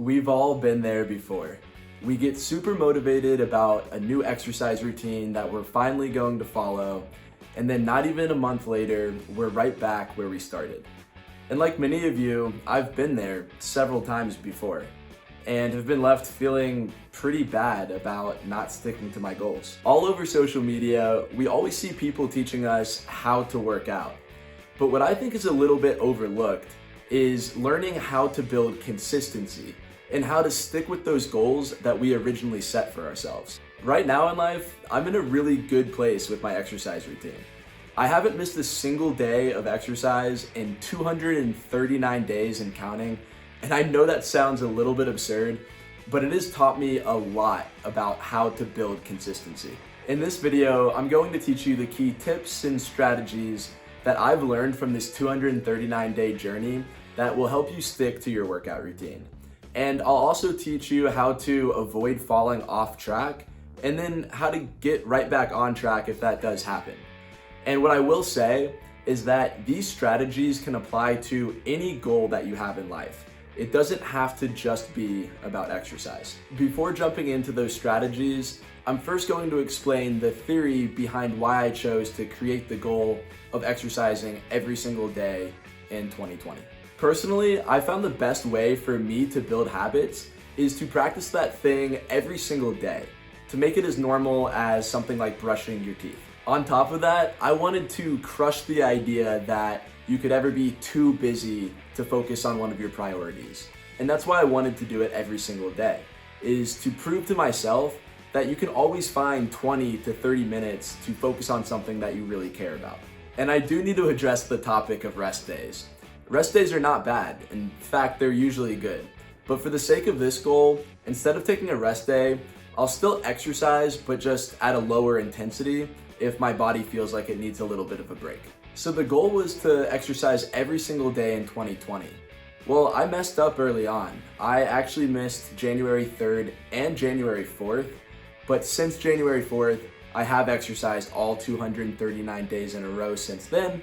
We've all been there before. We get super motivated about a new exercise routine that we're finally going to follow, and then not even a month later, we're right back where we started. And like many of you, I've been there several times before, and have been left feeling pretty bad about not sticking to my goals. All over social media, we always see people teaching us how to work out. But what I think is a little bit overlooked is learning how to build consistency and how to stick with those goals that we originally set for ourselves. Right now in life, I'm in a really good place with my exercise routine. I haven't missed a single day of exercise in 239 days and counting, and I know that sounds a little bit absurd, but it has taught me a lot about how to build consistency. In this video, I'm going to teach you the key tips and strategies that I've learned from this 239-day journey that will help you stick to your workout routine. And I'll also teach you how to avoid falling off track and then how to get right back on track if that does happen. And what I will say is that these strategies can apply to any goal that you have in life. It doesn't have to just be about exercise. Before jumping into those strategies, I'm first going to explain the theory behind why I chose to create the goal of exercising every single day in 2020. Personally, I found the best way for me to build habits is to practice that thing every single day, to make it as normal as something like brushing your teeth. On top of that, I wanted to crush the idea that you could ever be too busy to focus on one of your priorities. And that's why I wanted to do it every single day, is to prove to myself that you can always find 20 to 30 minutes to focus on something that you really care about. And I do need to address the topic of rest days. Rest days are not bad. In fact, they're usually good. But for the sake of this goal, instead of taking a rest day, I'll still exercise, but just at a lower intensity if my body feels like it needs a little bit of a break. So the goal was to exercise every single day in 2020. Well, I messed up early on. I actually missed January 3rd and January 4th, but since January 4th, I have exercised all 239 days in a row since then,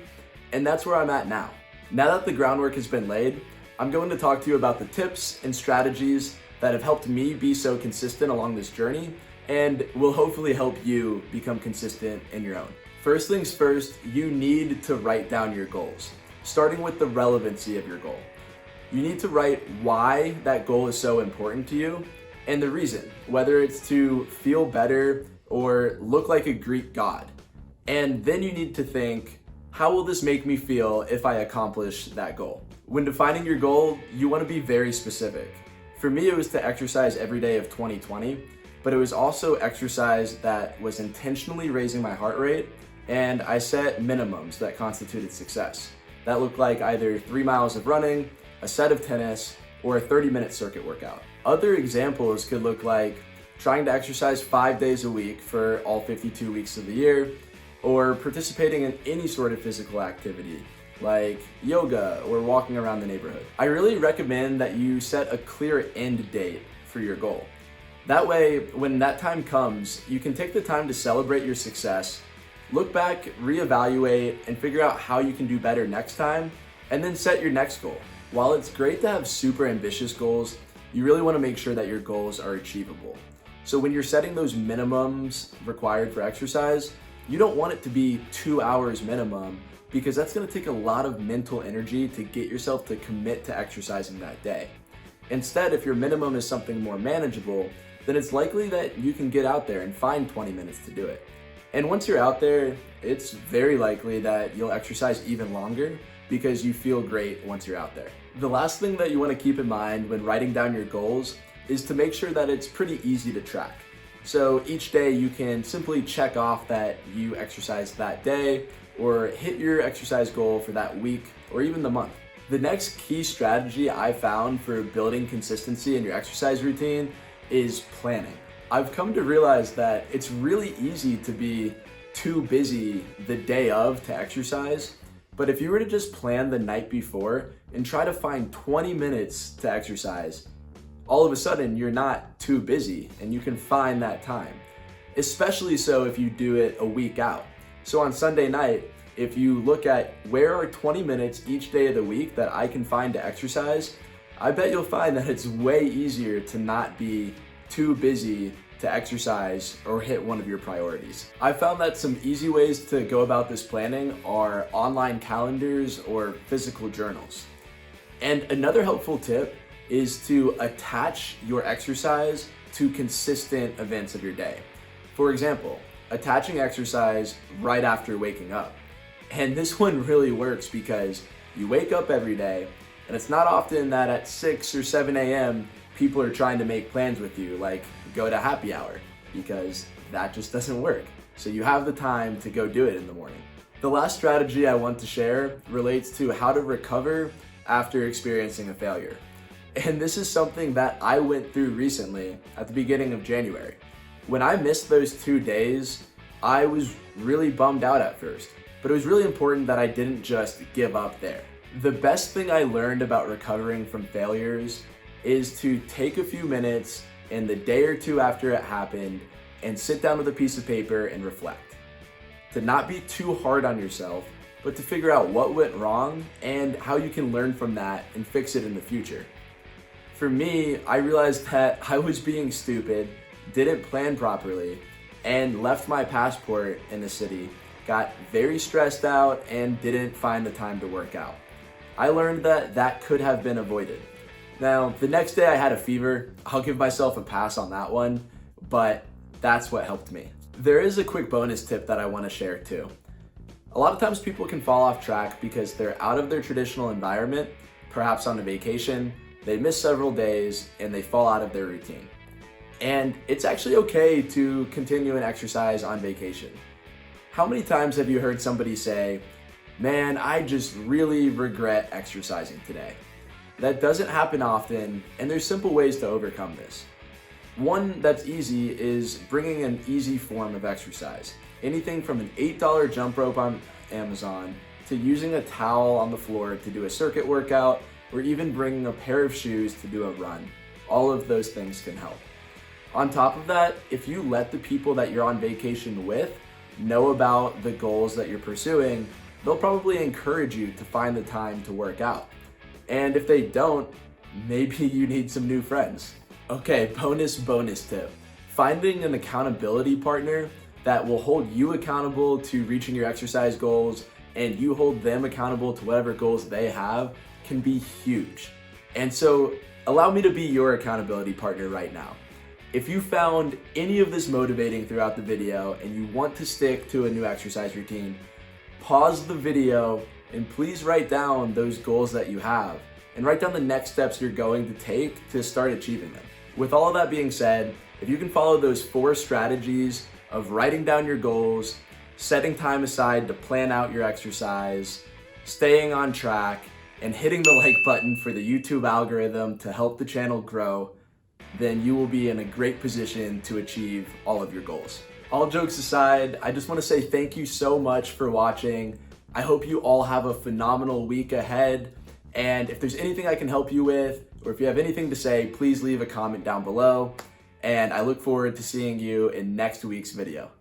and that's where I'm at now. Now that the groundwork has been laid, I'm going to talk to you about the tips and strategies that have helped me be so consistent along this journey and will hopefully help you become consistent in your own. First things first, you need to write down your goals, starting with the relevancy of your goal. You need to write why that goal is so important to you and the reason, whether it's to feel better or look like a Greek god. And then you need to think, how will this make me feel if I accomplish that goal? When defining your goal, you want to be very specific. For me, it was to exercise every day of 2020, but it was also exercise that was intentionally raising my heart rate, and I set minimums that constituted success. That looked like either 3 miles of running, a set of tennis, or a 30-minute circuit workout. Other examples could look like trying to exercise 5 days a week for all 52 weeks of the year, or participating in any sort of physical activity, like yoga or walking around the neighborhood. I really recommend that you set a clear end date for your goal. That way, when that time comes, you can take the time to celebrate your success, look back, reevaluate, and figure out how you can do better next time, and then set your next goal. While it's great to have super ambitious goals, you really want to make sure that your goals are achievable. So when you're setting those minimums required for exercise, you don't want it to be 2 hours minimum, because that's going to take a lot of mental energy to get yourself to commit to exercising that day. Instead, if your minimum is something more manageable, then it's likely that you can get out there and find 20 minutes to do it. And once you're out there, it's very likely that you'll exercise even longer because you feel great once you're out there. The last thing that you want to keep in mind when writing down your goals is to make sure that it's pretty easy to track. So each day you can simply check off that you exercised that day or hit your exercise goal for that week or even the month. The next key strategy I found for building consistency in your exercise routine is planning. I've come to realize that it's really easy to be too busy the day of to exercise, but if you were to just plan the night before and try to find 20 minutes to exercise, all of a sudden you're not too busy and you can find that time. Especially so if you do it a week out. So on Sunday night, if you look at where are 20 minutes each day of the week that I can find to exercise, I bet you'll find that it's way easier to not be too busy to exercise or hit one of your priorities. I found that some easy ways to go about this planning are online calendars or physical journals. And another helpful tip is to attach your exercise to consistent events of your day. For example, attaching exercise right after waking up. And this one really works because you wake up every day, and it's not often that at 6 or 7 a.m. people are trying to make plans with you, like go to happy hour, because that just doesn't work. So you have the time to go do it in the morning. The last strategy I want to share relates to how to recover after experiencing a failure. And this is something that I went through recently at the beginning of January. When I missed those 2 days, I was really bummed out at first, but it was really important that I didn't just give up there. The best thing I learned about recovering from failures is to take a few minutes in the day or two after it happened and sit down with a piece of paper and reflect. To not be too hard on yourself, but to figure out what went wrong and how you can learn from that and fix it in the future. For me, I realized that I was being stupid, didn't plan properly, and left my passport in the city, got very stressed out, and didn't find the time to work out. I learned that that could have been avoided. Now, the next day I had a fever. I'll give myself a pass on that one, but that's what helped me. There is a quick bonus tip that I want to share too. A lot of times people can fall off track because they're out of their traditional environment, perhaps on a vacation, they miss several days, and they fall out of their routine. And it's actually okay to continue an exercise on vacation. How many times have you heard somebody say, "Man, I just really regret exercising today"? That doesn't happen often, and there's simple ways to overcome this. One that's easy is bringing an easy form of exercise. Anything from an $8 jump rope on Amazon to using a towel on the floor to do a circuit workout, or even bringing a pair of shoes to do a run. All of those things can help. On top of that, if you let the people that you're on vacation with know about the goals that you're pursuing, they'll probably encourage you to find the time to work out. And if they don't, maybe you need some new friends. Okay, bonus tip. Finding an accountability partner that will hold you accountable to reaching your exercise goals and you hold them accountable to whatever goals they have can be huge. And so allow me to be your accountability partner right now. If you found any of this motivating throughout the video and you want to stick to a new exercise routine, pause the video and please write down those goals that you have and write down the next steps you're going to take to start achieving them. With all of that being said, if you can follow those 4 strategies of writing down your goals, setting time aside to plan out your exercise, staying on track, and hitting the like button for the YouTube algorithm to help the channel grow, then you will be in a great position to achieve all of your goals. All jokes aside, I just want to say thank you so much for watching. I hope you all have a phenomenal week ahead. And if there's anything I can help you with, or if you have anything to say, please leave a comment down below. And I look forward to seeing you in next week's video.